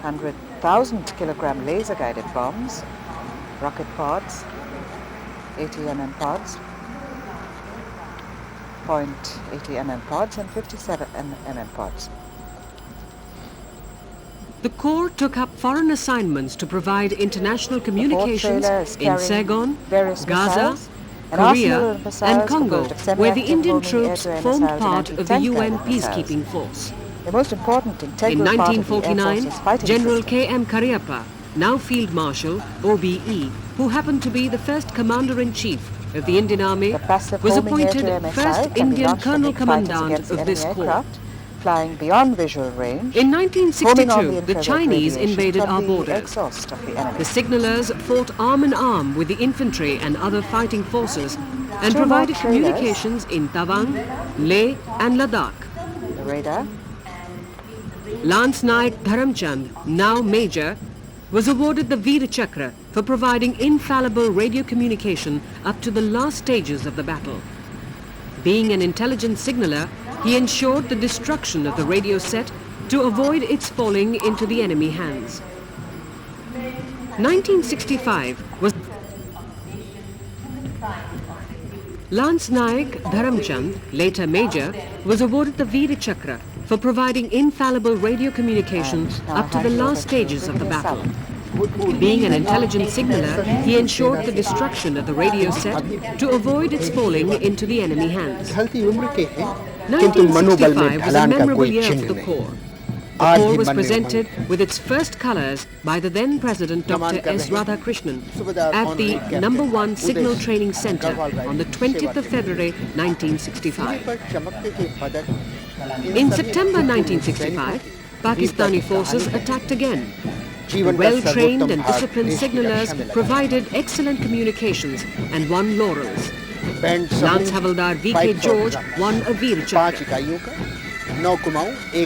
100,000 kilogram laser guided bombs, rocket pods, 80 mm pods, 0.80 mm pods and 57 mm pods. The Corps took up foreign assignments to provide international communications in Saigon, Gaza, Korea and Congo, where the Indian troops formed part of the UN peacekeeping force. The most important In 1949, General K.M. Cariappa, now Field Marshal, OBE, who happened to be the first Commander-in-Chief of the Indian Army, was appointed first Indian Colonel Commandant of this corps. Flying beyond visual range. In 1962, the Chinese invaded our borders. The signalers fought arm in arm with the infantry and other fighting forces and provided communications in Tawang, Leh and Ladakh. The radar. Lance Naik Dharamchand, now Major, was awarded the Veer Chakra for providing infallible radio communication up to the last stages of the battle. Being an intelligent signaler, he ensured the destruction of the radio set to avoid its falling into the enemy hands. 1965 was Lance Naik Dharamchand, later Major, was awarded the Veer Chakra for providing infallible radio communication up to the last stages of the battle. Being an intelligent signaler, he ensured the destruction of the radio set to avoid its falling into the enemy hands. 1965 was a memorable year for the Corps. The Corps was presented with its first colors by the then President Dr. S. Radhakrishnan at the No. 1 Signal Training Center on the 20th of February 1965. In September 1965, Pakistani forces attacked again. Well-trained and disciplined signalers provided excellent communications and won laurels. Lance Havildar V.K. George won a Veer Chakra.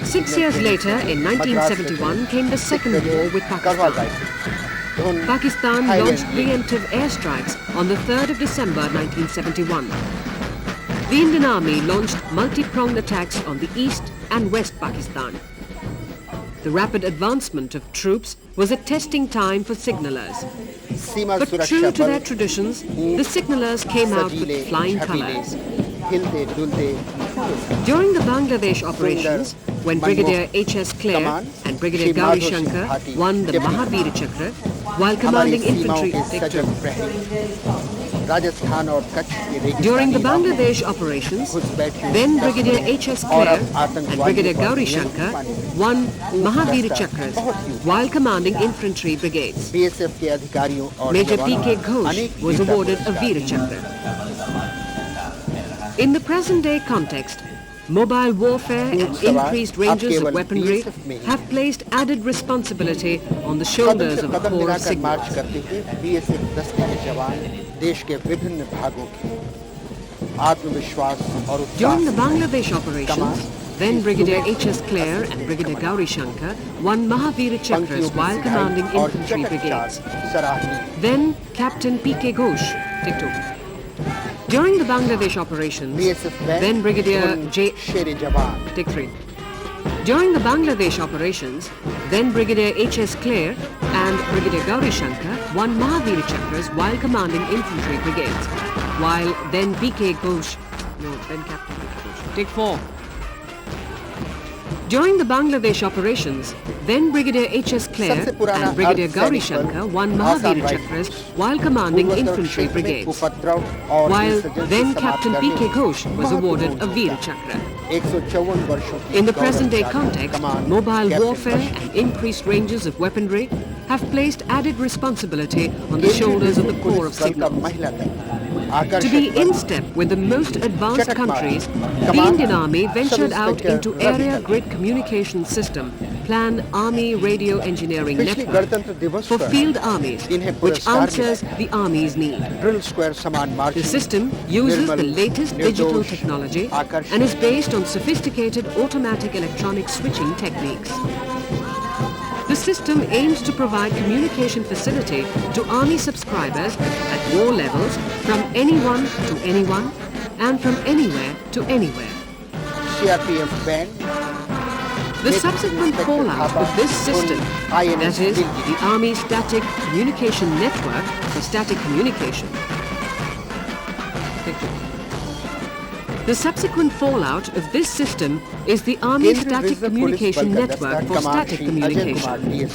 6 years later, in 1971, came the second war with Pakistan. Pakistan launched preemptive airstrikes on the 3rd of December 1971. The Indian Army launched multi-pronged attacks on the East and West Pakistan. The rapid advancement of troops was a testing time for signalers. But true to their traditions, the signalers came out with flying colors. During the Bangladesh operations, when Brigadier H.S. Clare and Brigadier Gauri Shankar won the Mahavir Chakra while commanding infantry sector. During the Bangladesh operations, then Brigadier H.S. Clare and Brigadier Gauri Shankar won Mahavir Chakras while commanding infantry brigades. Major P.K. Ghosh was awarded a Veer Chakra. In the present-day context, mobile warfare and increased ranges of weaponry have placed added responsibility on the shoulders of the Corps of Signals. During the Bangladesh operations, then Brigadier H.S. Clare and Brigadier Gauri Shankar won Mahavir Chakras while commanding infantry brigades. Then Captain P.K. Ghosh, Take 2. During the Bangladesh operations, then Brigadier Take 3. During the Bangladesh operations, then Brigadier H.S. Clare and Brigadier Gauri Shankar won Mahavir Chakras while commanding infantry brigades, while then P.K. Ghosh, then Captain P.K. Ghosh. Take 4. During the Bangladesh operations, then Brigadier H.S. Clare and Brigadier Gauri Shankar won Mahavir Chakras while commanding infantry brigades, while then Captain P.K. Ghosh was awarded a Veer Chakra. In the present-day context, mobile warfare and increased ranges of weaponry have placed added responsibility on the shoulders of the Corps of Signals. To be in step with the most advanced countries, the Indian Army ventured out into Area Grid Communication System, Plan Army Radio Engineering Network for field armies, which answers the Army's need. The system uses the latest digital technology and is based on sophisticated automatic electronic switching techniques. The system aims to provide communication facility to Army subscribers at war levels from anyone to anyone and from anywhere to anywhere. CRPF band The subsequent fallout of this system, that is, the Army Static Communication Network for static communication. The subsequent fallout of this system is the Army Static Communication Network for static communication.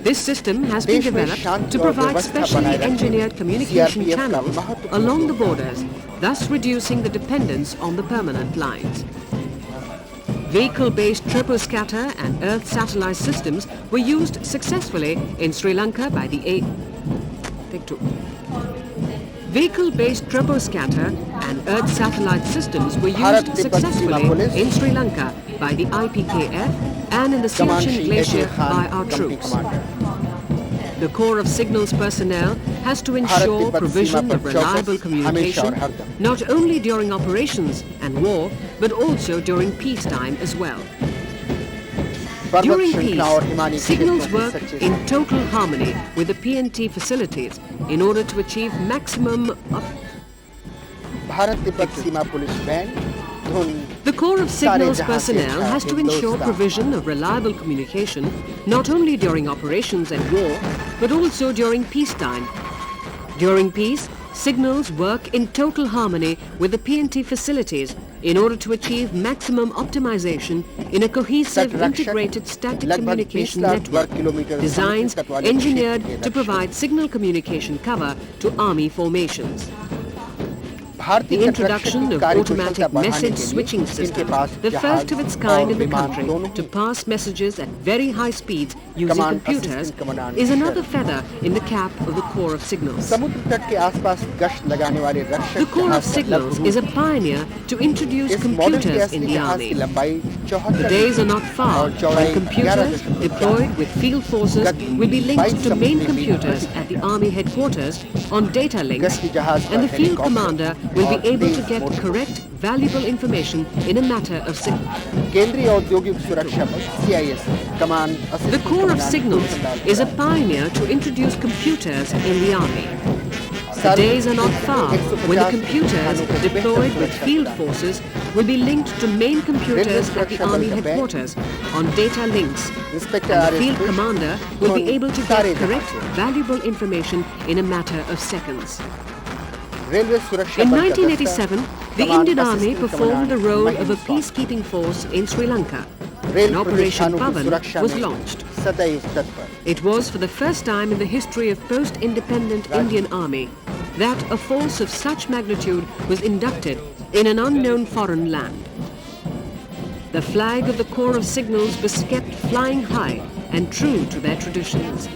This system has been developed to provide specially engineered communication channels along the borders, thus reducing the dependence on the permanent lines. Vehicle-based troposcatter and Earth satellite systems were used successfully in Sri Lanka by the Vehicle-based troposcatter and Earth satellite systems were used successfully in Sri Lanka by the IPKF and in the Siachen Glacier by our troops. The Corps of Signals personnel has to ensure provision of reliable communication not only during operations and war, but also during peacetime as well. During peace, signals work in total harmony with the PNT facilities in order to achieve maximum The Corps of Signals personnel has to ensure provision of reliable communication not only during operations and war, but also during peacetime. During peace, signals work in total harmony with the PNT facilities in order to achieve maximum optimization in a cohesive integrated static communication network, designs engineered to provide signal communication cover to Army formations. The introduction of automatic message switching system, the first of its kind in the country to pass messages at very high speeds using computers, is another feather in the cap of the Corps of Signals. The Corps of Signals is a pioneer to introduce computers in the Army. The days are not far when computers deployed with field forces will be linked to main computers at the Army headquarters on data links, and the field commander will be able to get correct, valuable information in a matter of seconds. The Corps of Signals is a pioneer to introduce computers in the Army. The days are not far when the computers deployed with field forces will be linked to main computers at the Army headquarters on data links, and the field commander will be able to get correct, valuable information in a matter of seconds. In 1987, the Indian Army performed the role of a peacekeeping force in Sri Lanka, and Operation Pavan was launched. It was for the first time in the history of post-independent Indian Army that a force of such magnitude was inducted in an unknown foreign land. The flag of the Corps of Signals was kept flying high and true to their traditions.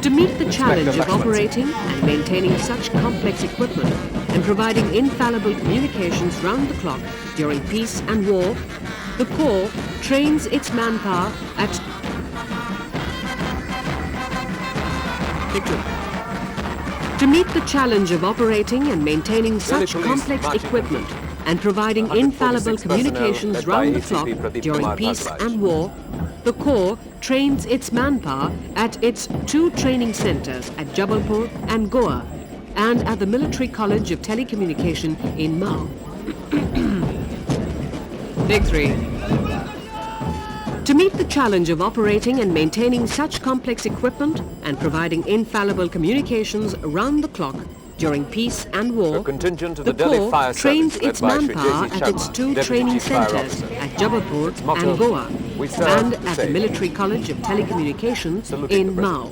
To meet the challenge of operating and maintaining such complex equipment and providing infallible communications round the clock during peace and war, the Corps trains its manpower at To meet the challenge of operating and maintaining such complex equipment and providing infallible communications round the clock during peace and war, the Corps trains its manpower at its two training centers at Jabalpur and Goa and at the Military College of Telecommunication in Mao. Take 3. To meet the challenge of operating and maintaining such complex equipment and providing infallible communications around the clock during peace and war, the Corps trains its manpower at its two training centers at Jabalpur and Goa and at the Military College of Telecommunications in Mao.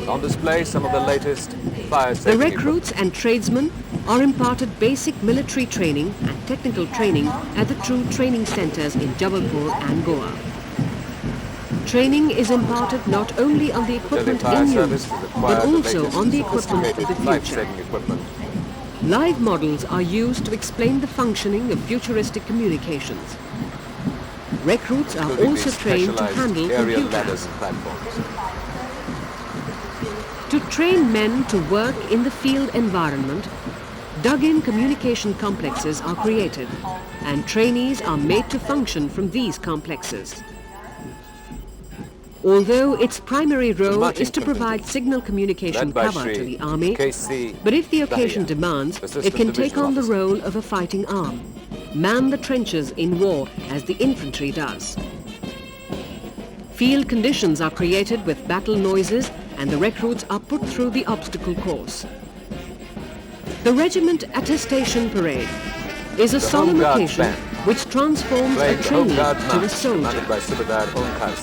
On display, some of the latest fire safety. The recruits and tradesmen are imparted basic military training and technical training at the two training centers in Jabalpur and Goa. Training is imparted not only on the equipment in use, but also on the equipment of the future. Live models are used to explain the functioning of futuristic communications. Recruits are also trained to handle computers. To train men to work in the field environment, dug-in communication complexes are created, and trainees are made to function from these complexes. Although its primary role is to provide signal communication cover to the Army, but if the occasion demands, it can take on the role of a fighting arm. man the trenches in war as the infantry does. Field conditions are created with battle noises and the recruits are put through the obstacle course. The Regiment Attestation Parade is a solemn occasion which transforms a trainee to a soldier.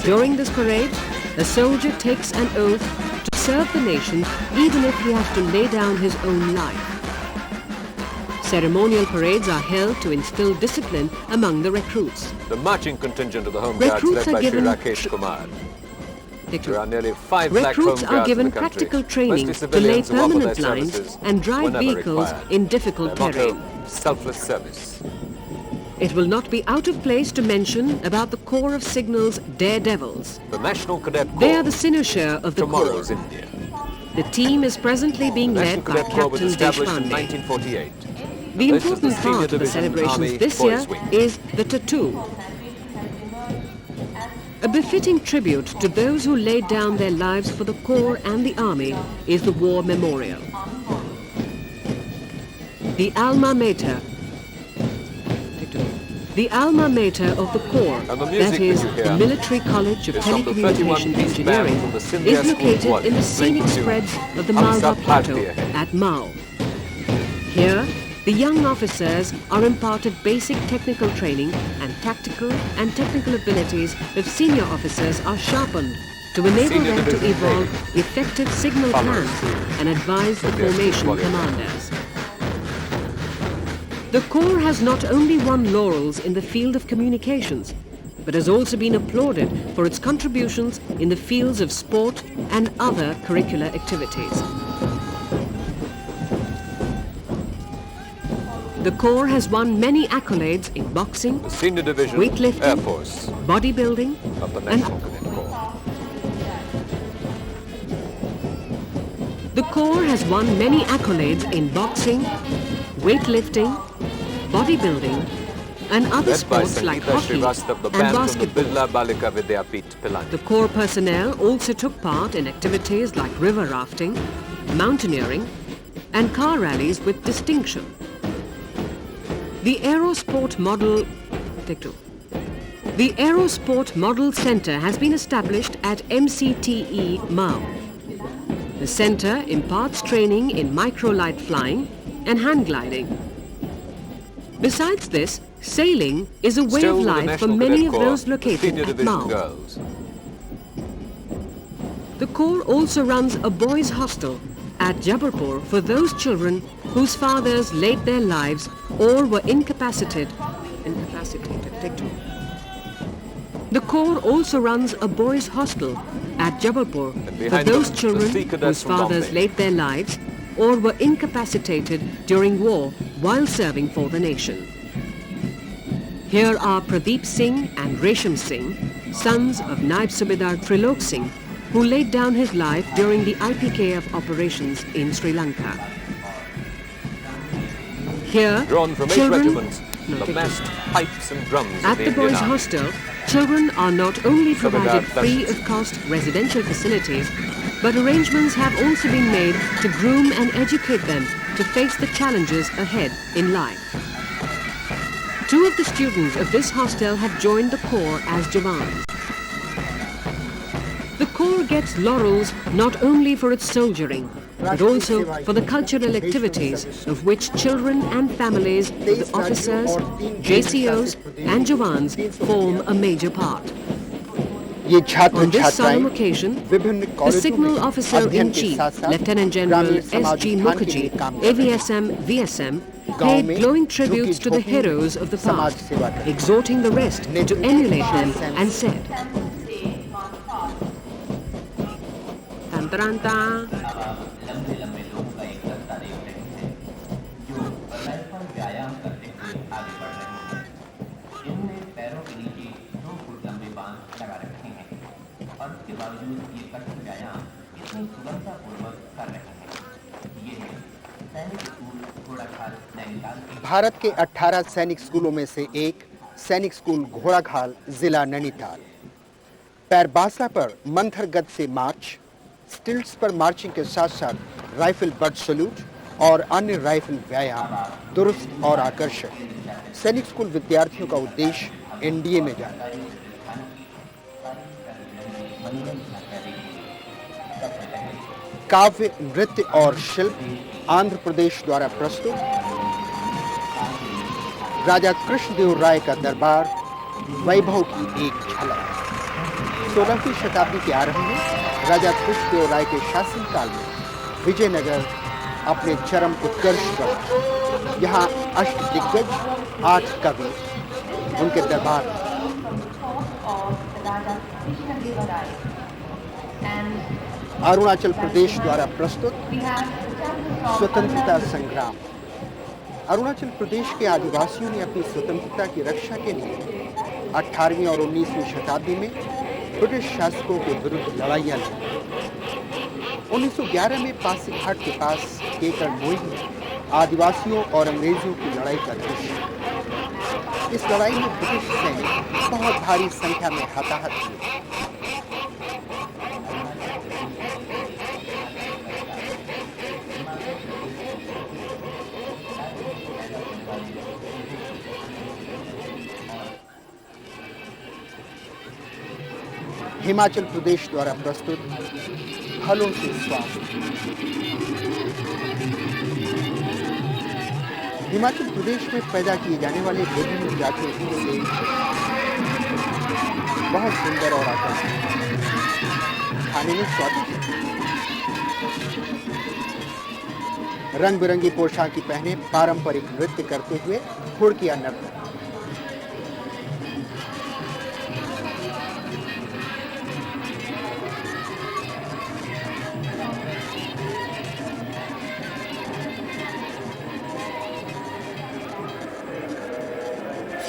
During this parade, a soldier takes an oath to serve the nation even if he has to lay down his own life. Ceremonial parades are held to instill discipline among the recruits. The marching contingent of the Home Guards Recruits led are by Shri given Rakesh Kumar. There are nearly 5 lakh Recruits Home are Guards given in the country, practical training mostly to lay civilians who offer their permanent lines services and drive whenever vehicles required. in difficult Their motto, terrain. selfless service. It will not be out of place to mention about the Corps of Signals Daredevils. The National Cadet Corps. They are the cynosure of the Tomorrow's Corps. India. The team is presently being The led National by Cadet Corps was Captain established in Deshpande. 1948. The This is important the senior part of the division celebrations Army this year Boys Wing. is the tattoo. A befitting tribute to those who laid down their lives for the Corps and the Army is the War Memorial. The alma mater. The alma mater of the Corps, And the music that is, that you hear the Military College of is from the Telecommunication 31-piece band Engineering, from the Sindhya is School located Quad, in the playing scenic the tune, spreads of the Hum Malwa Sab Plateau Bharti Hai. at Mao. Here, the young officers are imparted basic technical training and tactical and technical abilities of senior officers are sharpened to enable Senior them to Division evolve effective signal Followers. plans and advise the Sindhya School formation Quad. commanders. The Corps has not only won laurels in the field of communications, but has also been applauded for its contributions in the fields of sport and other curricular activities. The Corps has won many accolades in boxing, The Senior Division weightlifting, Air Force bodybuilding, of the and National Cadet Corps. the Corps has won many accolades in boxing, weightlifting, bodybuilding, and other Led by sports like Sangeeta hockey Srivastava, the and band from the basketball. Birla Balika Vidyapith, Pilani. The Corps personnel also took part in activities like river rafting, mountaineering, and car rallies with distinction. The Aerosport Model... Take two. The Aerosport Model Center has been established at MCTE Mao. The center imparts training in microlight flying and hand gliding. Besides this, sailing is a way Still of with the life for National many Cadet of Corps, those the located Senior at Division Mao. girls. The Corps also runs a boys' hostel at Jabalpur for those children whose fathers laid their lives or were incapacitated. Take two. The Corps also runs a boys' hostel at Jabalpur for behind those them, the children Sea Cadets whose from fathers Bombay. laid their lives or were incapacitated during war while serving for the nation. Here are Pradeep Singh and Resham Singh, sons of Naib Subedar Trilok Singh, who laid down his life during the IPKF operations in Sri Lanka. Here, Drawn from 8 children... regiments, No, the take massed pipes and drums of At the the Indian boys' Army. hostel, children are not only provided Subedar free Darshan. of cost residential facilities, but arrangements have also been made to groom and educate them to face the challenges ahead in life. 2 of the students of this hostel have joined the Corps as Jawans. The Corps gets laurels not only for its soldiering, but also for the cultural activities of which children and families of the officers, JCOs and Jawans form a major part. On this solemn occasion, the Signal Officer-in-Chief, Lieutenant General S.G. Mukherjee, AVSM, VSM, paid glowing tributes to the heroes of the past, exhorting the rest to emulate them and said, "Tantaranta." Bharat के 18 सैनिक स्कूलों में से एक सैनिक school Ghorakhal, जिला नैनीताल। पैरबासा पर मंथर गति से मार्च, स्टिल्ट्स पर मार्चिंग के साथ साथ राइफल बट सैल्यूट और अन्य राइफल व्यायाम दुरुस्त और आकर्षक। सैनिक स्कूल विद्यार्थियों का उद्देश्य एनडीए में जाना है। काव्य, नृत्य और शिल्प आंध्र प्रदेश द्वारा प्रस्तुत। राजा कृष्णदेव राय का दरबार, वैभव की एक झलक। 16वीं शताब्दी के आरंभ में राजा कृष्णदेव राय के शासनकाल में विजयनगर अपने चरम उत्कर्ष पर यहाँ अष्टदिग्गज 8 कवि उनके दरबार में। अरुणाचल प्रदेश द्वारा प्रस्तुत स्वतंत्रता संग्राम। अरुणाचल प्रदेश के आदिवासियों ने अपनी स्वतंत्रता की रक्षा के लिए 18वीं और 19वीं शताब्दी में ब्रिटिश शासकों के विरुद्ध लड़ाइयां लड़ी। 1911 में पासीघाट के पास केकर मोई में आदिवासियों और अंग्रेजों की लड़ाई का दृश्य। इस लड़ाई में ब्रिटिश सैनिक बहुत भारी संख्या में हताहत हुए। हिमाचल प्रदेश द्वारा प्रस्तुत फलों से स्वास्थ्य। हिमाचल प्रदेश में पैदा किए जाने वाले विभिन्न जातियों के सेब बहुत सुंदर और आकर्षक, खाने में स्वादिष्ट। रंग बिरंगी पोशाक पहने पारंपरिक नृत्य करते हुए हुड़किया नर्तक।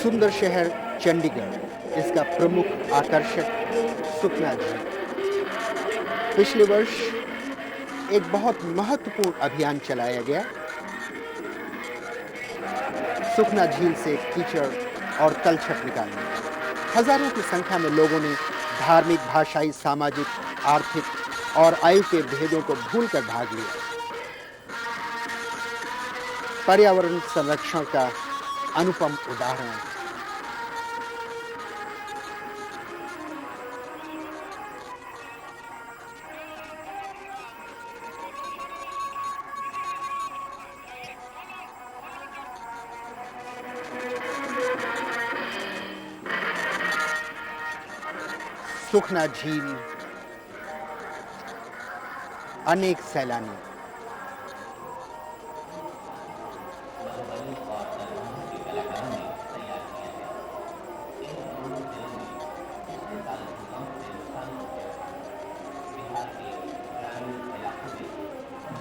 सुंदर शहर चंडीगढ़, इसका प्रमुख आकर्षक सुखना झील। पिछले वर्ष एक बहुत महत्वपूर्ण अभियान चलाया गया। सुखना झील से कीचड़ और तलछट निकालने। हजारों की संख्या में लोगों ने धार्मिक, भाषाई, सामाजिक, आर्थिक और आयु के भेदों को भूलकर भाग लिया। पर्यावरण संरक्षण का अनुपम उदाहरण। सुखना झील, अनेक सैलानी।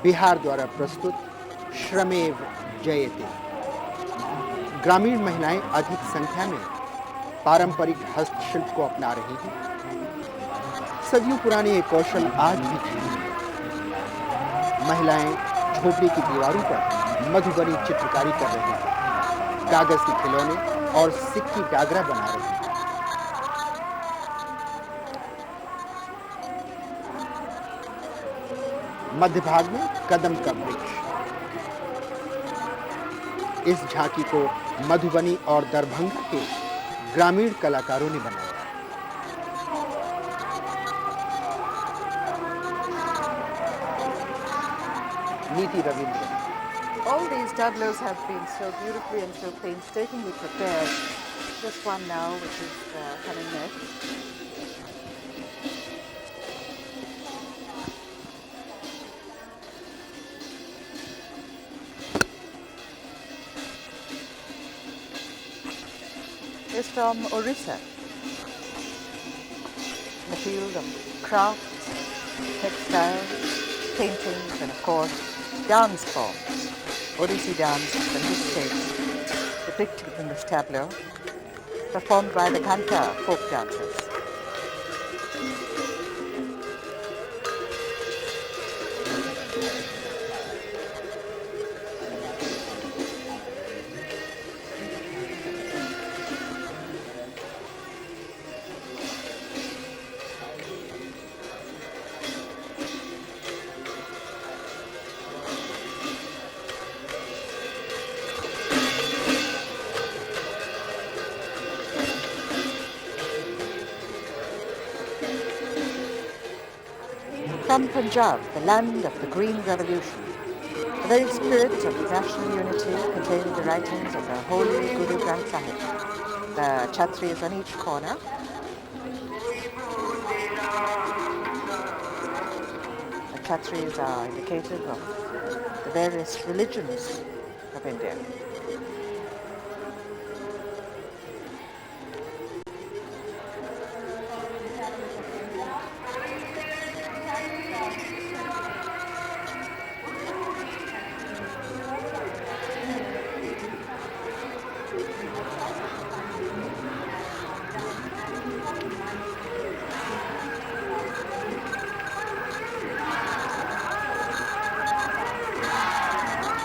बिहार द्वारा प्रस्तुत श्रमेव जयते। ग्रामीण महिलाएं अधिक संख्या में पारंपरिक हस्तशिल्प को अपना रही हैं। सदियों पुराने ये कौशल आज भी जीवित है। महिलाएं झोपड़ी की दीवारों पर मधुबनी चित्रकारी कर रही हैं, कागज के खिलौने और सिक्की डागरा बना रही हैं। मध्य भाग में कदम का वृक्ष। इस झांकी को मधुबनी और दरभंगा के ग्रामीण कलाकारों ने बनाया। नीति Ravindra. All these tableaus have been so beautifully and so painstakingly prepared. Just one now, which is coming next. Is from Orissa, the field of crafts, textiles, paintings, and of course, dance forms. Odissi dance from this state, depicted in this tableau, performed by the Kanta folk dancers. From Punjab, the land of the Green Revolution, the very spirit of national unity contained in the writings of the Holy Guru Granth Sahib. The Chhatris on each corner. The Chhatris are indicative of the various religions of India.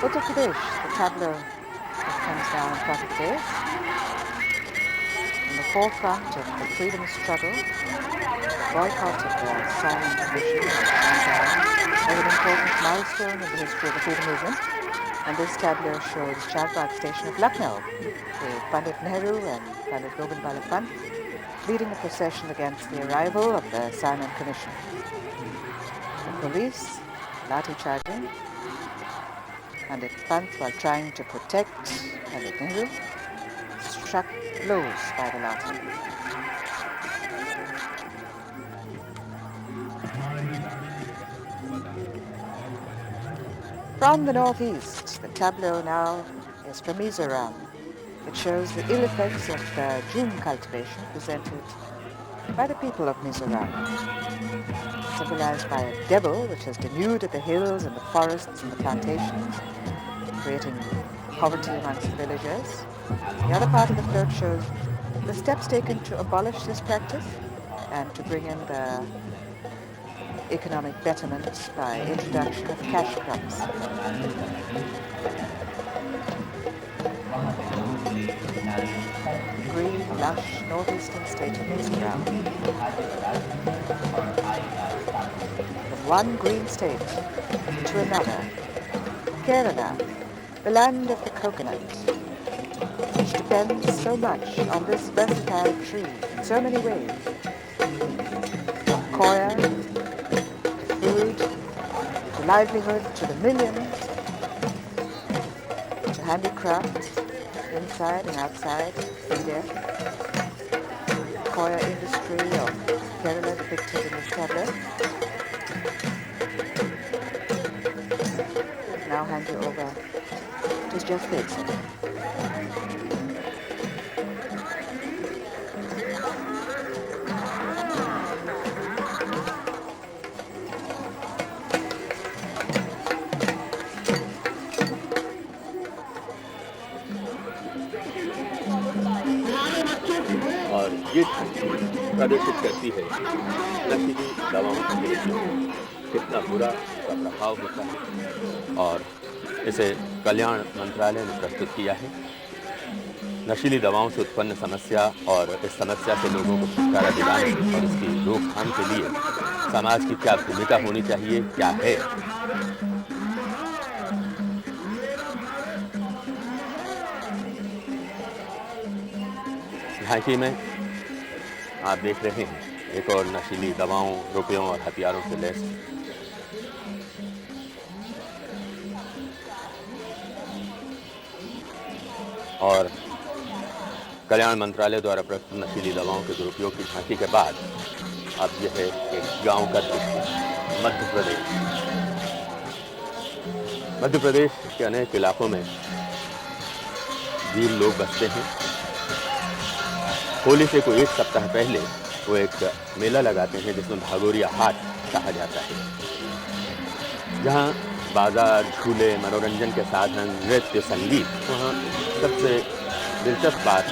Uttar Pradesh, the tableau that comes down in front of this, in the forefront of the freedom struggle, the boycott of the Silent Commission of Shanghai was an important milestone in the history of the freedom movement, and this tableau shows Rajpath station of Lucknow, with Pandit Nehru and Pandit Govind Ballabh Pant leading a procession against the arrival of the Silent Commission. The police, lathi charging, Pandit Pant, while trying to protect Pandit Nehru, struck blows by the lathi. From the northeast, the tableau now is from Mizoram. It shows the ill effects of the June cultivation presented by the people of Mizoram, symbolized by a devil which has denuded the hills and the forests and the plantations, creating poverty amongst the villagers. The other part of the float shows the steps taken to abolish this practice and to bring in the economic betterment by introduction of cash crops. Green, lush, northeastern state of Mizoram. From one green state to another, Kerala, the land of the coconut, which depends so much on this versatile tree in so many ways, from coir, to food, to livelihood, to the millions, to handicrafts, inside and outside India. The coir industry of Kerala depicted in this tableau. Now hand you over to Jeff Bateson. और ये प्रदर्शित करती है नशीली दवाओं का कितना बुरा उसका प्रभाव होता है और इसे कल्याण मंत्रालय ने प्रस्तुत किया है। नशीली दवाओं से उत्पन्न समस्या और इस समस्या से लोगों को छुटकारा दिलाने और इसकी रोकथाम के लिए समाज की क्या भूमिका होनी चाहिए, क्या है। झांकी में आप देख रहे हैं एक और नशीली दवाओं, रुपयों और हथियारों से लैस और कल्याण मंत्रालय द्वारा प्रस्तुत नशीली दवाओं के दुरुपयोग की झांकी के बाद अब यह है एक गांव का दृश्य। मध्य प्रदेश के अनेक इलाकों में वीर लोग बसते हैं। होली से कोई एक सप्ताह पहले वो एक मेला लगाते हैं जिसमें भागोरिया हाट कहा जाता है, जहां बाजार, झूले, मनोरंजन के साधन, नृत्य, संगीत। वहाँ सबसे दिलचस्प बात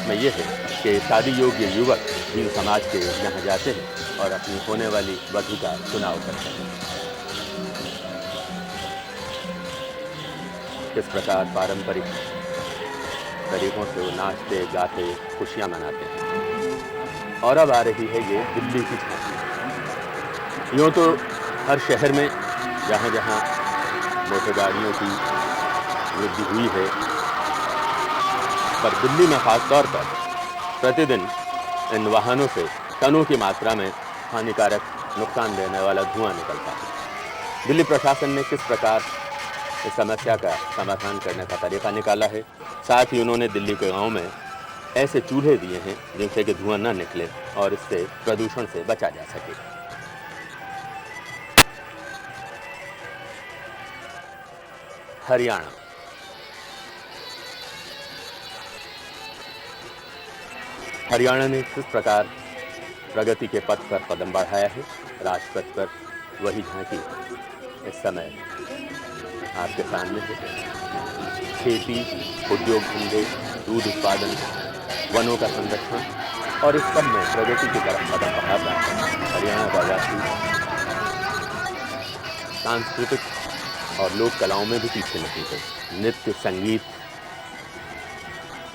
में ये है कि शादी योग्य युवक हिंदू समाज के यहाँ जाते हैं और अपनी होने वाली वधू का चुनाव करते हैं। किस प्रकार पारंपरिक तरीकों से वो नाचते गाते खुशियाँ मनाते हैं। और अब आ रही है ये दिल्ली की झांकी। यूँ तो हर शहर में जहाँ जहाँ मोटर गाड़ियों की वृद्धि हुई है, पर दिल्ली में खास तौर पर प्रतिदिन इन वाहनों से टनों की मात्रा में हानिकारक नुकसान देने वाला धुआं निकलता है। दिल्ली प्रशासन ने किस प्रकार इस समस्या का समाधान करने का तरीका निकाला है, साथ ही उन्होंने दिल्ली के गाँव में ऐसे चूल्हे दिए हैं जिनसे कि धुआं न निकले और इससे प्रदूषण से बचा जा सके। हरियाणा। हरियाणा ने किस प्रकार प्रगति के पथ पर कदम बढ़ाया है, राजपथ पर वही झांकी इस समय आपके सामने है। खेती, उद्योग धंधे, दूध उत्पादन, वनों का संरक्षण और इस सब में प्रगति की तरफ कदम बढ़ाता है हरियाणा का वासी। सांस्कृतिक और लोक कलाओं में भी पीछे नहीं है। नृत्य, संगीत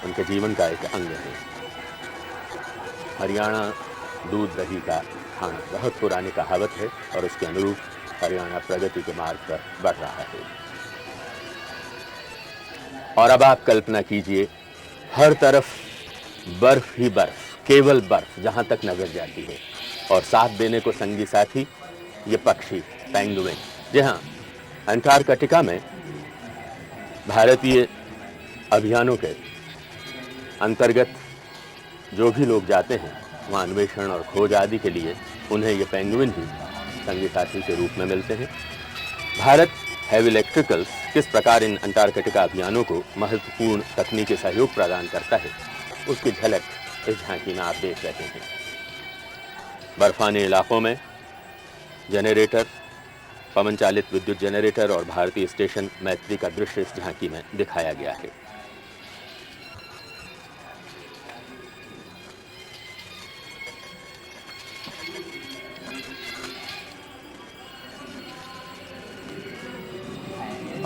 उनके जीवन का एक अंग है। हरियाणा दूध दही का खाना बहुत पुरानी कहावत है और उसके अनुरूप हरियाणा प्रगति के मार्ग पर बढ़ रहा है। और अब आप कल्पना कीजिए, हर तरफ बर्फ ही बर्फ, केवल बर्फ जहां तक नजर जाती है, और साथ देने को संगी साथी ये पक्षी पेंगुइन। जी हाँ, अंटार्कटिका में भारतीय अभियानों के अंतर्गत जो भी लोग जाते हैं वहाँ अन्वेषण और खोज आदि के लिए उन्हें ये पेंगुइन ही संगी साथी के रूप में मिलते हैं। भारत हैवी इलेक्ट्रिकल्स किस प्रकार इन अंटार्कटिका अभियानों को महत्वपूर्ण तकनीकी सहयोग प्रदान करता है, उसकी झलक इस झांकी में आप देख रहे हैं। बर्फानी इलाकों में जनरेटर, पवन चालित विद्युत जनरेटर और भारतीय स्टेशन मैत्री का दृश्य इस झांकी में दिखाया गया है।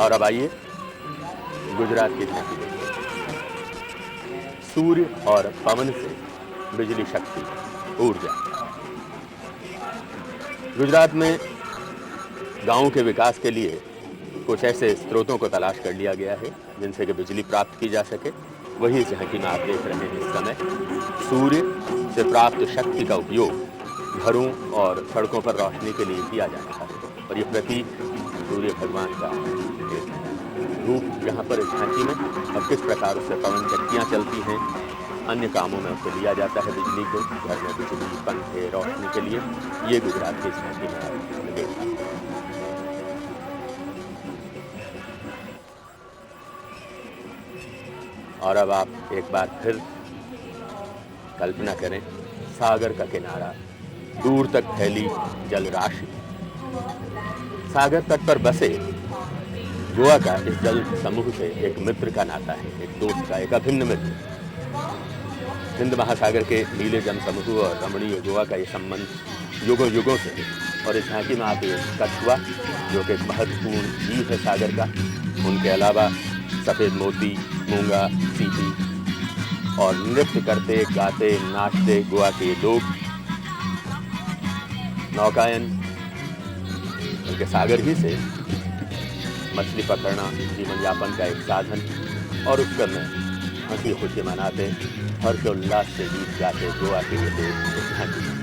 और अब आइए गुजरात की झांकी देखिए। सूर्य और पवन से बिजली शक्ति, ऊर्जा। गुजरात में गांवों के विकास के लिए कुछ ऐसे स्रोतों को तलाश कर लिया गया है जिनसे कि बिजली प्राप्त की जा सके। वही इस झांकी में आप देख रहे हैं इस समय। सूर्य से प्राप्त शक्ति का उपयोग घरों और सड़कों पर रोशनी के लिए किया जा रहा है और ये प्रतीक सूर्य भगवान का रूप यहाँ पर इस झांकी में, और किस प्रकार उससे पवन चक्कियाँ चलती हैं, अन्य कामों में उससे लिया जाता है बिजली को, घर में बिजली, पंखे, रोशनी के लिए। ये गुजरात की इस झांकी में आपने देखा। और अब आप एक बार फिर कल्पना करें, सागर का किनारा, दूर तक फैली जल राशि, सागर तट पर बसे गोवा का इस जल समूह से एक मित्र का नाता है, एक दोस्त का, एक अभिन्न मित्र। हिंद महासागर के नीले जन समूह और रमणीय गोवा का ये संबंध युगों युगों से है। और इस झांकी में आप एक कछुआ, जो कि एक महत्वपूर्ण जीव है सागर का, उनके अलावा सफेद मोती, मूंगा, सीपी और नृत्य करते, गाते, नाचते गोवा के लोग, नौकायन, उनके सागर ही से मछली पकड़ना जीवन यापन का एक साधन, और उस समय हंसी खुशी मनाते, हर्षोल्लास से गीत गाते गोवा के ये लोग इस झांकी में।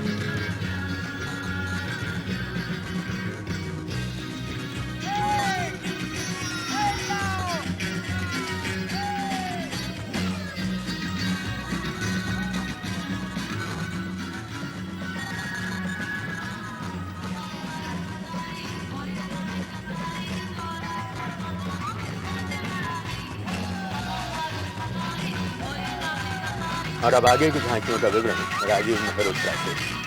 और अब आगे की झांकियों का विवरण राजीव मेहरोत्रा से।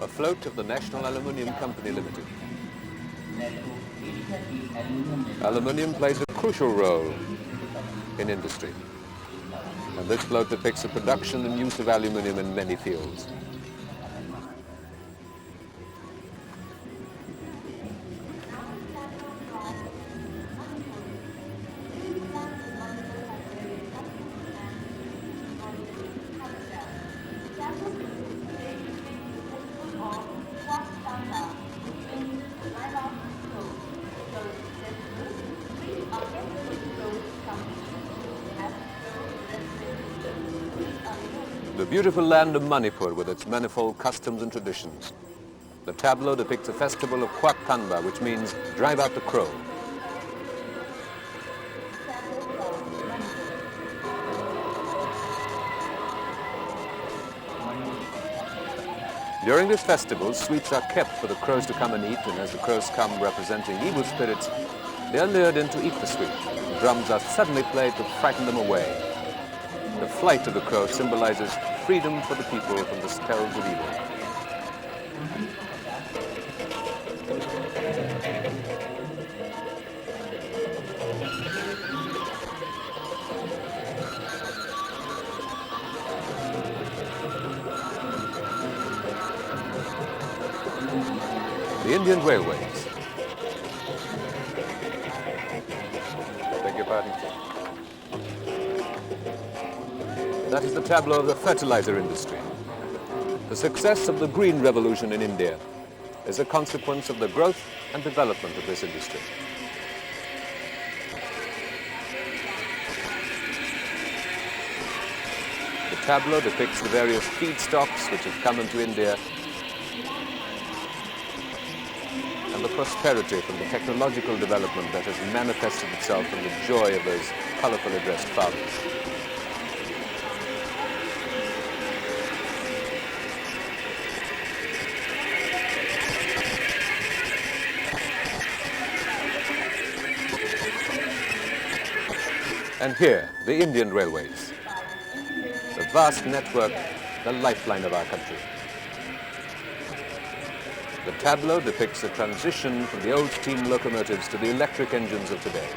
A float of the National Aluminium Company Limited. Aluminium plays a crucial role in industry, and this float depicts the production and use of aluminium in many fields. the beautiful land of Manipur with its manifold customs and traditions. The tableau depicts a festival of Kwak Kanba, which means drive out the crow. During this festival, sweets are kept for the crows to come and eat, and as the crows come representing evil spirits, they are lured in to eat the sweet. Drums are suddenly played to frighten them away. The flight of the crow symbolizes freedom for the people from the spells of evil. The Indian Railways. Beg your pardon. That is the tableau of the fertilizer industry. The success of the Green Revolution in India is a consequence of the growth and development of this industry. The tableau depicts the various feedstocks which have come into India and the prosperity from the technological development that has manifested itself in the joy of those colorfully dressed farmers. And here, the Indian Railways, the vast network, the lifeline of our country. The tableau depicts the transition from the old steam locomotives to the electric engines of today.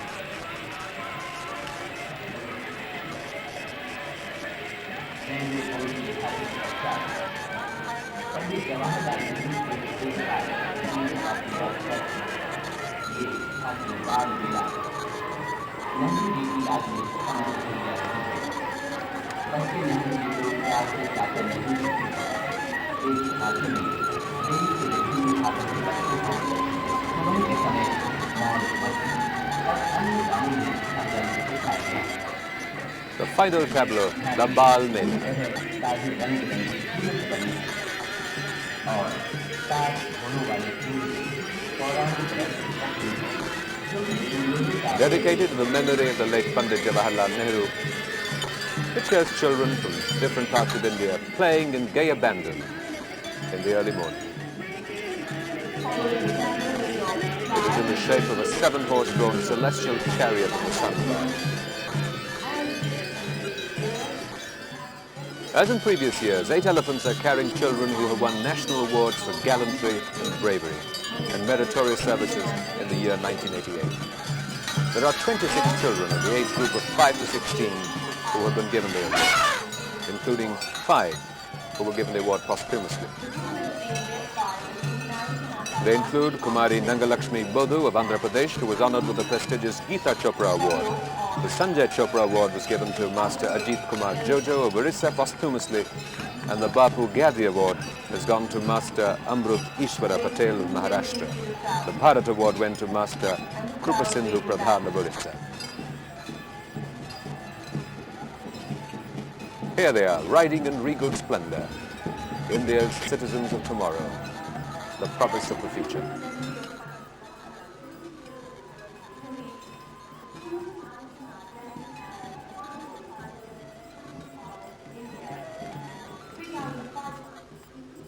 The final tableau, the Bal Mela. Dedicated to the memory of the late Pandit Jawaharlal Nehru, it shows children from different parts of India playing in gay abandon in the early morning. It is in the shape of a 7-horse-drawn celestial chariot of the sunflower. As in previous years, 8 elephants are carrying children who have won national awards for gallantry and bravery and meritorious services in the year 1988. There are 26 children in the age group of 5 to 16 who have been given the award, including 5 who were given the award posthumously. They include Kumari Nangalakshmi Bodhu of Andhra Pradesh, who was honored with the prestigious Geeta Chopra Award. The Sanjay Chopra Award was given to Master Ajit Kumar Jojo of Orissa posthumously, and the Bapu Gyadi Award has gone to Master Amrut Ishwara Patel of Maharashtra. The Bharat Award went to Master Krupasindhu Pradhan of Orissa. Here they are, riding in regal splendor, India's citizens of tomorrow, the prophets of the future.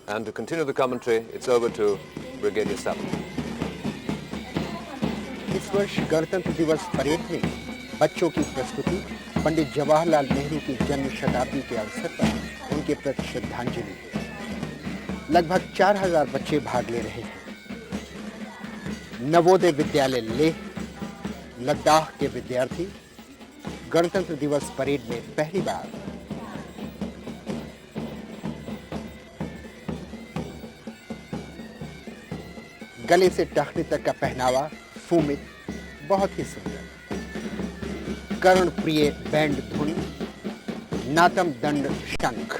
And to continue the commentary, it's over to Brigadier Sabu. इस वर्ष गणतंत्र दिवस parade में बच्चों की प्रस्तुति पंडित जवाहरलाल नेहरू की जन्म शताब्दी के अवसर पर उनके प्रति श्रद्धांजलि है। लगभग 4000 बच्चे भाग ले रहे हैं। नवोदय विद्यालय लेह, लद्दाख के विद्यार्थी गणतंत्र दिवस परेड में पहली बार गले से टखने तक का पहनावा फूमित, बहुत ही सुंदर। कर्ण प्रिय बैंड धुन, नातम दंड शंख।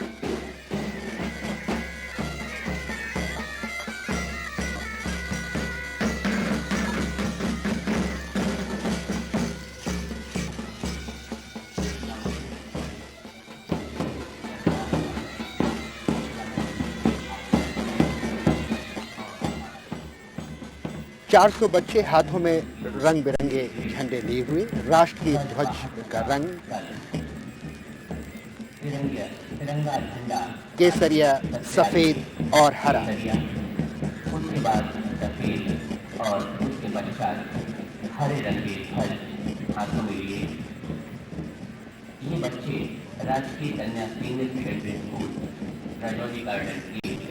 400 बच्चे हाथों में रंग बिरंगे झंडे लिए हुए, राष्ट्रीय ध्वज का रंग तिरंगा झंडा केसरिया, सफेद और हरा। उसके बाद सफेद और उसके पश्चात हरे रंग के ध्वज हाथों में लिए ये बच्चे राजकीय कन्या senior secondary school Rajouri Garden 1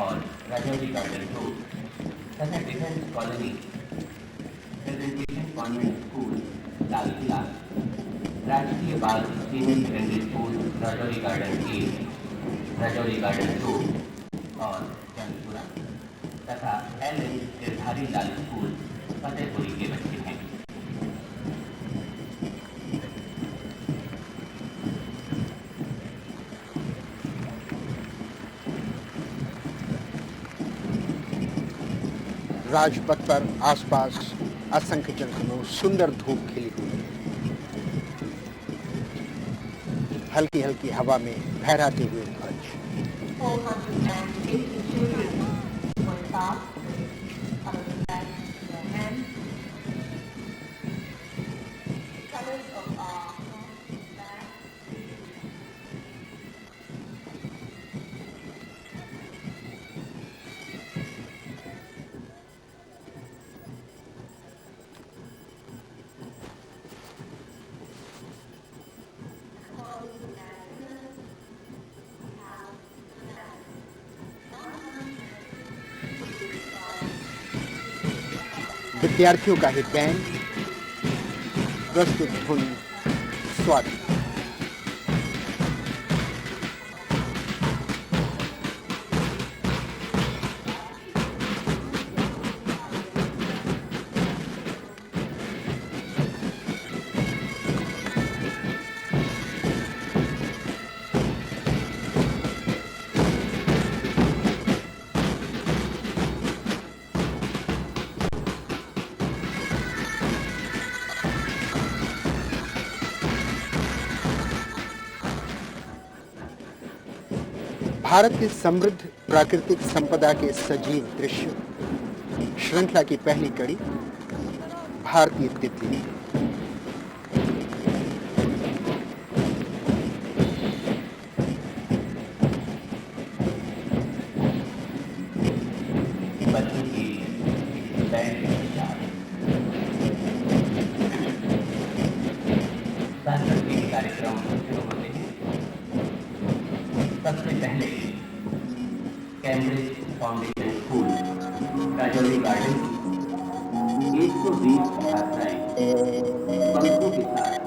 और राजौरी गार्डन 2 तथा Defence Colony Presentation Convent School Lal Qila, राजकीय बाल senior secondary school Rajouri Garden 1, Rajouri Garden 2 और चंदपुरा तथा LN गिरधारी लाल स्कूल फतेहपुरी के बच्चे हैं। राजपथ पर आसपास असंख्य जंगलों सुंदर धूप खिली हुई है। हल्की हल्की हवा में फहराते हुए ध्वज। 480 children went up, colors back in their hands. Colors of our flag. विद्यार्थियों का ही बैंड, प्रस्तुत धुन, स्वागत। भारत की समृद्ध प्राकृतिक संपदा के सजीव दृश्य, श्रृंखला की पहली कड़ी, भारतीय तितली। बच्चों की बैंड सांस्कृतिक कार्यक्रम शुरू होते हैं। सबसे पहले Cambridge foundation school Rajouri garden की 120 छात्राएं पंखों के साथ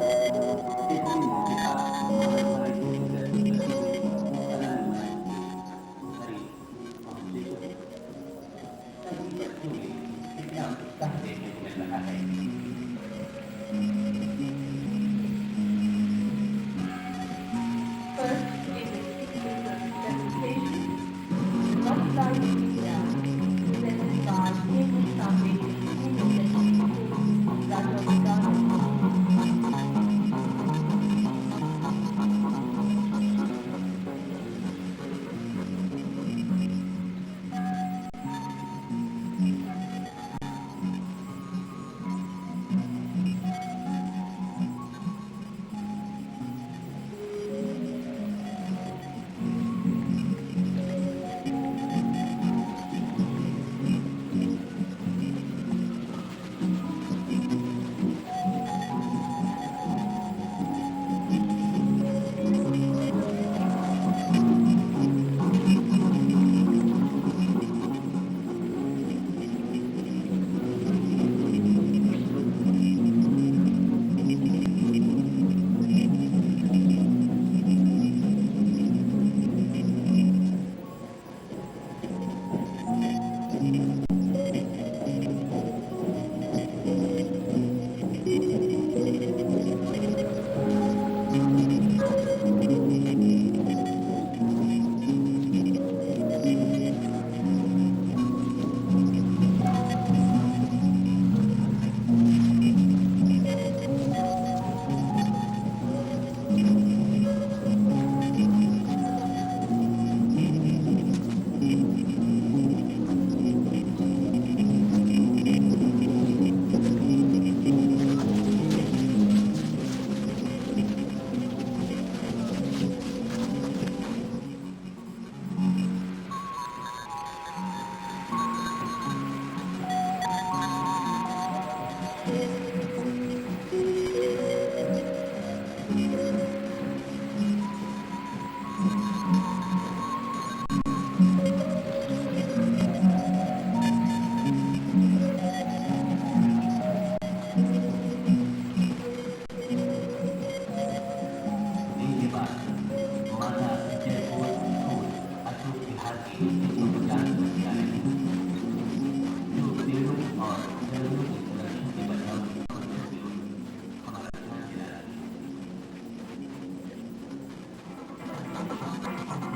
तितली मूर्तिकार और भारतीय कला नुमाइश हरी फाउंडेशन सभी बच्चों में कितना उत्साह देखने को मिल रहा है। First is a presentation. Not like India, presented by English Foundation Senior Secondary School, Rajouri Garden.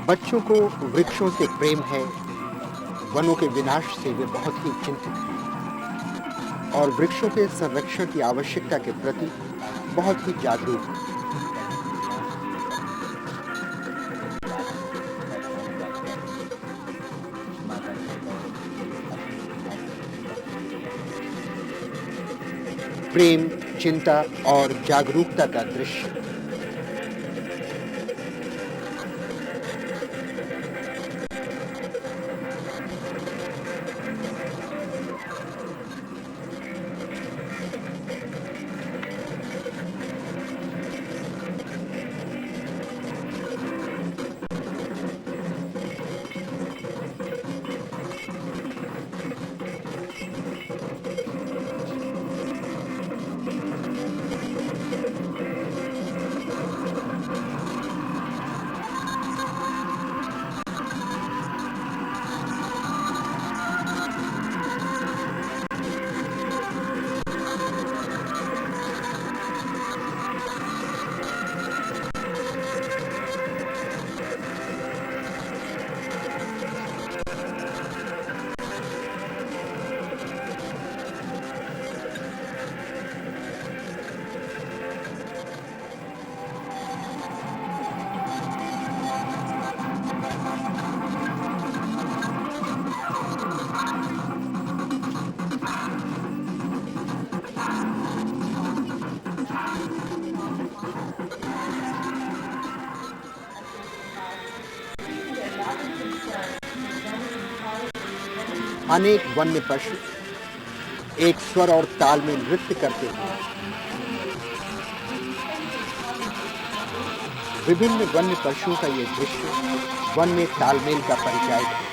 बच्चों को वृक्षों से प्रेम है, वनों के विनाश से वे बहुत ही चिंतित हैं और वृक्षों के संरक्षण की आवश्यकता के प्रति बहुत ही जागरूक हैं। प्रेम, चिंता और जागरूकता का दृश्य। अनेक वन्य पशु एक स्वर और ताल में नृत्य करते हैं। विभिन्न वन्य पशुओं का ये दृश्य वन में तालमेल का परिचायक है।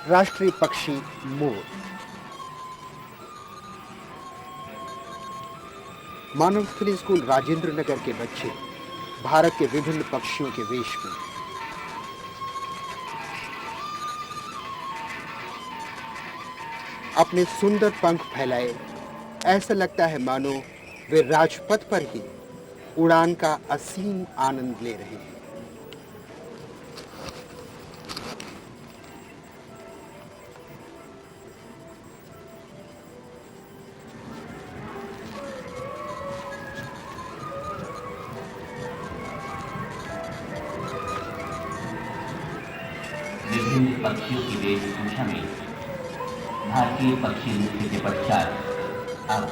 राष्ट्रीय पक्षी मोर। मानवस्थली स्कूल राजेंद्र नगर के बच्चे भारत के विभिन्न पक्षियों के वेश में अपने सुंदर पंख फैलाए, ऐसा लगता है मानो वे राजपथ पर ही उड़ान का असीम आनंद ले रहे हैं। विभिन्न पक्षियों की वेशभूषा में भारतीय पक्षी नृत्य के पश्चात अब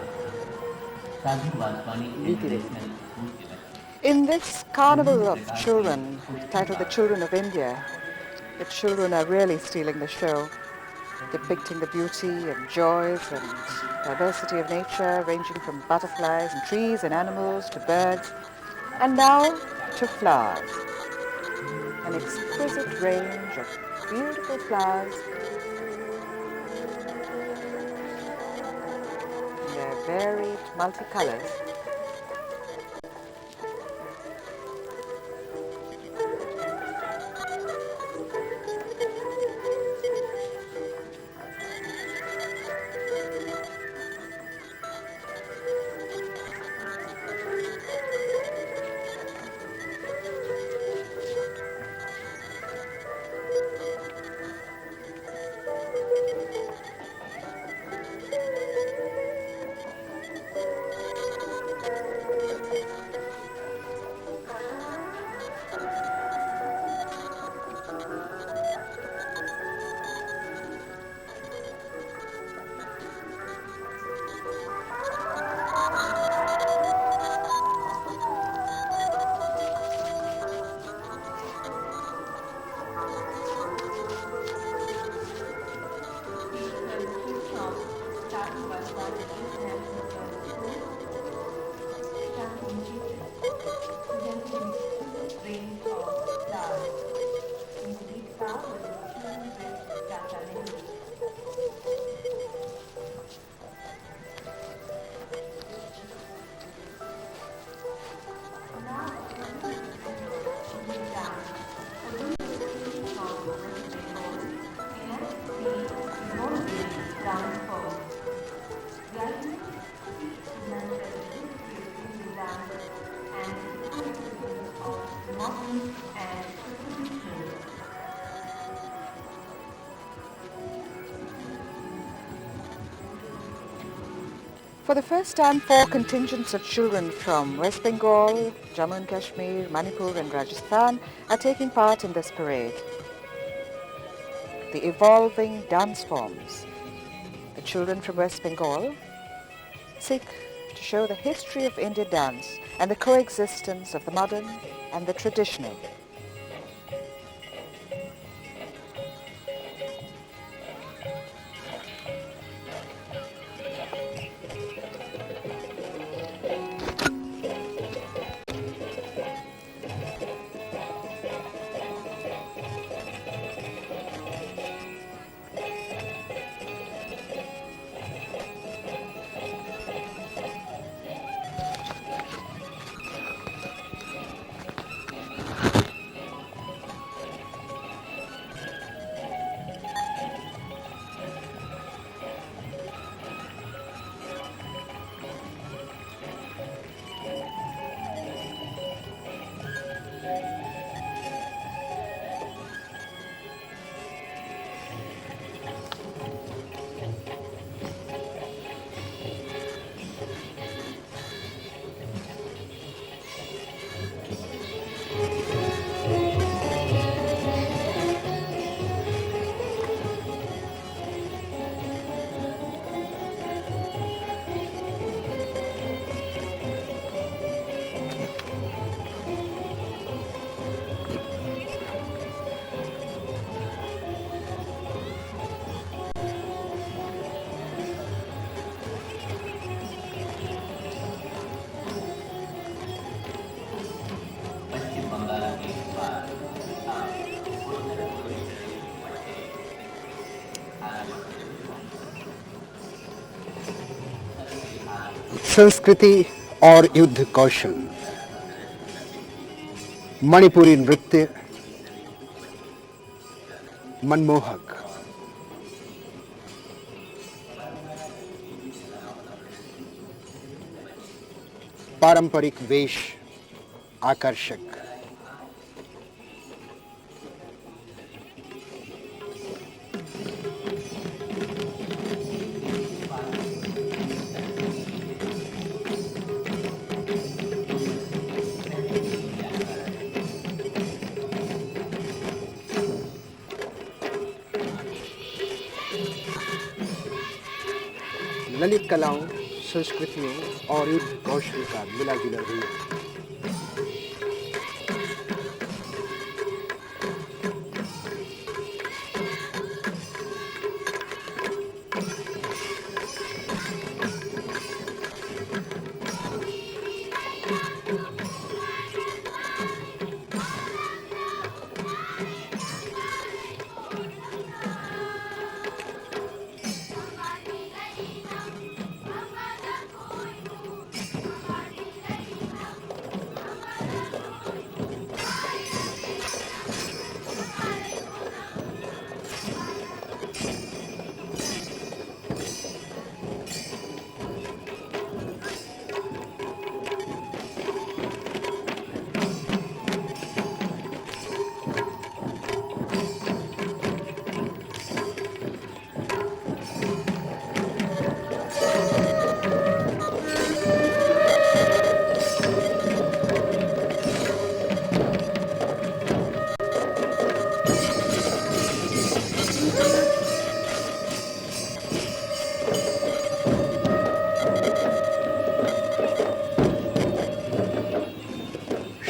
साधु वासवानी इंटरनेशनल स्कूल के बच्चे In this carnival of children, titled The Children of India, the children are really stealing the show, depicting the beauty and joys and diversity of nature, ranging from butterflies and trees and animals to birds, and now to flowers. An exquisite range of beautiful flowers. In their varied multicolors. For the first time, 4 contingents of children from West Bengal, Jammu and Kashmir, Manipur and Rajasthan are taking part in this parade. The evolving dance forms. The children from West Bengal seek to show the history of Indian dance and the coexistence of the modern and the traditional. संस्कृति और युद्ध कौशल, मणिपुरी नृत्य मनमोहक, पारंपरिक वेश आकर्षक, ललित कलाओं, संस्कृतियों और युद्ध कौशल का मिला जुला रूप।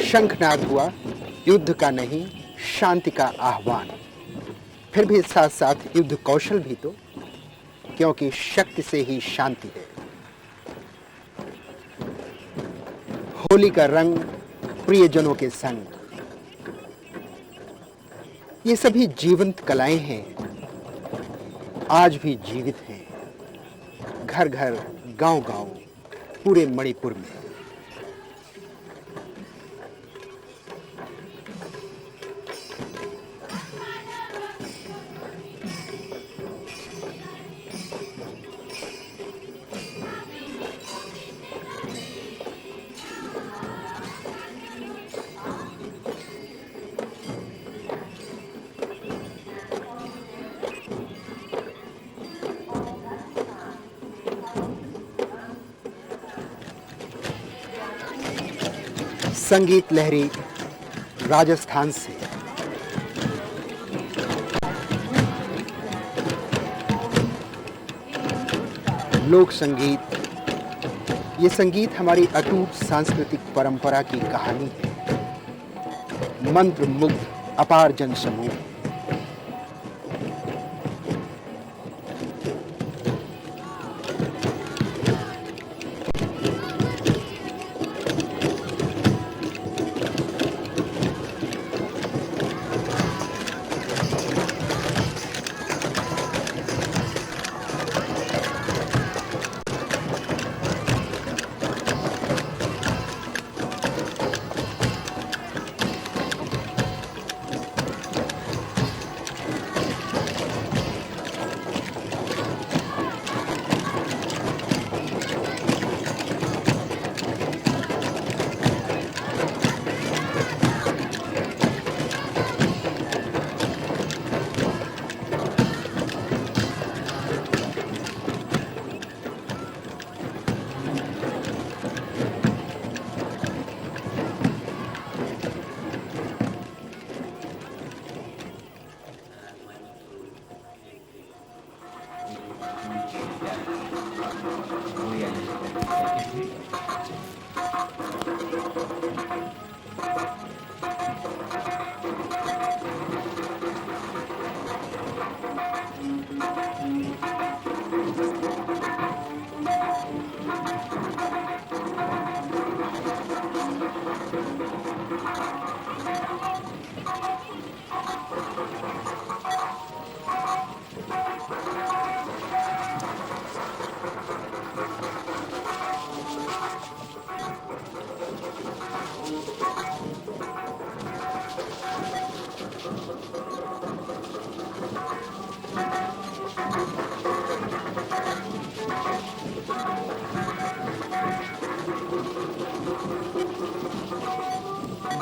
शंखनाद हुआ, युद्ध का नहीं, शांति का आह्वान। फिर भी साथ साथ युद्ध कौशल भी तो, क्योंकि शक्ति से ही शांति है। होली का रंग प्रियजनों के संग, ये सभी जीवंत कलाएं हैं, आज भी जीवित हैं, घर घर, गांव गांव, पूरे मणिपुर में। संगीत लहरी राजस्थान से, लोक संगीत, ये संगीत हमारी अटूट सांस्कृतिक परंपरा की कहानी है। मंत्र मुग्ध अपार जन समूह,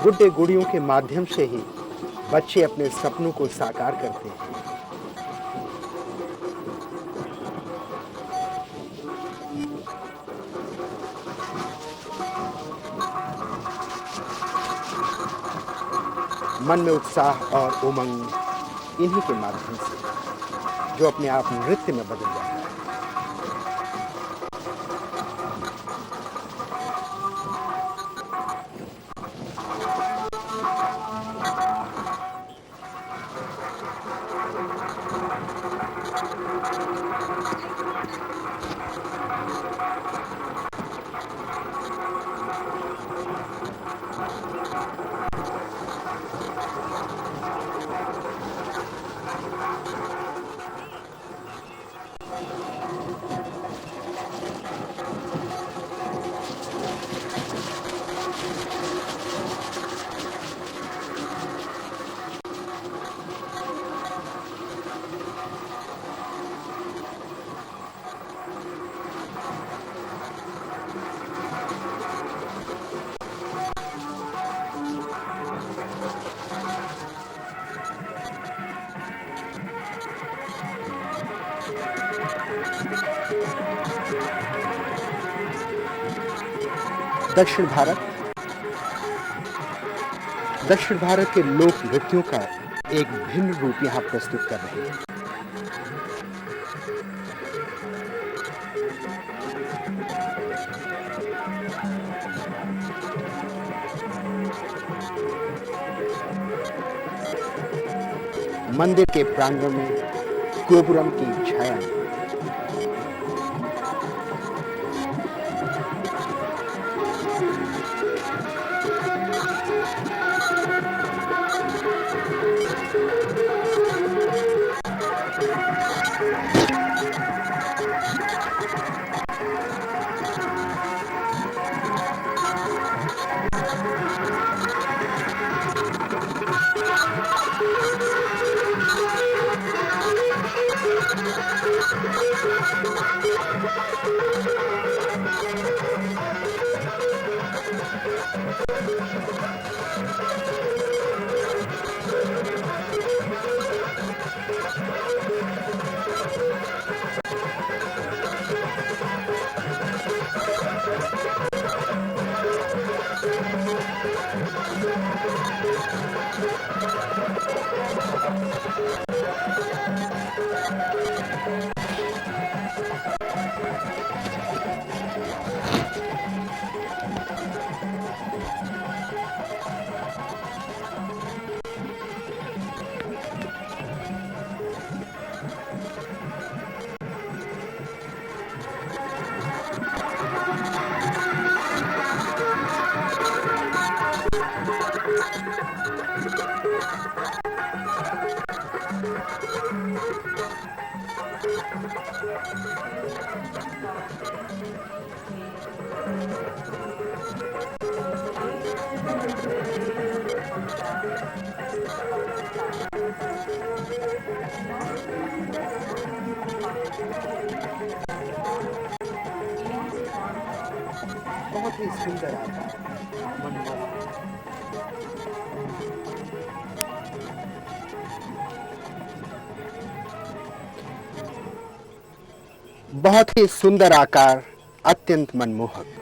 गुड्डे गुड़ियों के माध्यम से ही बच्चे अपने सपनों को साकार करते हैं। मन में उत्साह और उमंग इन्हीं के माध्यम से, जो अपने आप नृत्य में बदल जाता है। दक्षिण भारत के लोक नृत्यों का एक भिन्न रूप यहाँ प्रस्तुत कर रहे हैं। मंदिर के प्रांगण में गोपुरम की छाया में बहुत ही सुंदर आकार, मनमोहक। बहुत ही सुंदर आकार, अत्यंत मनमोहक।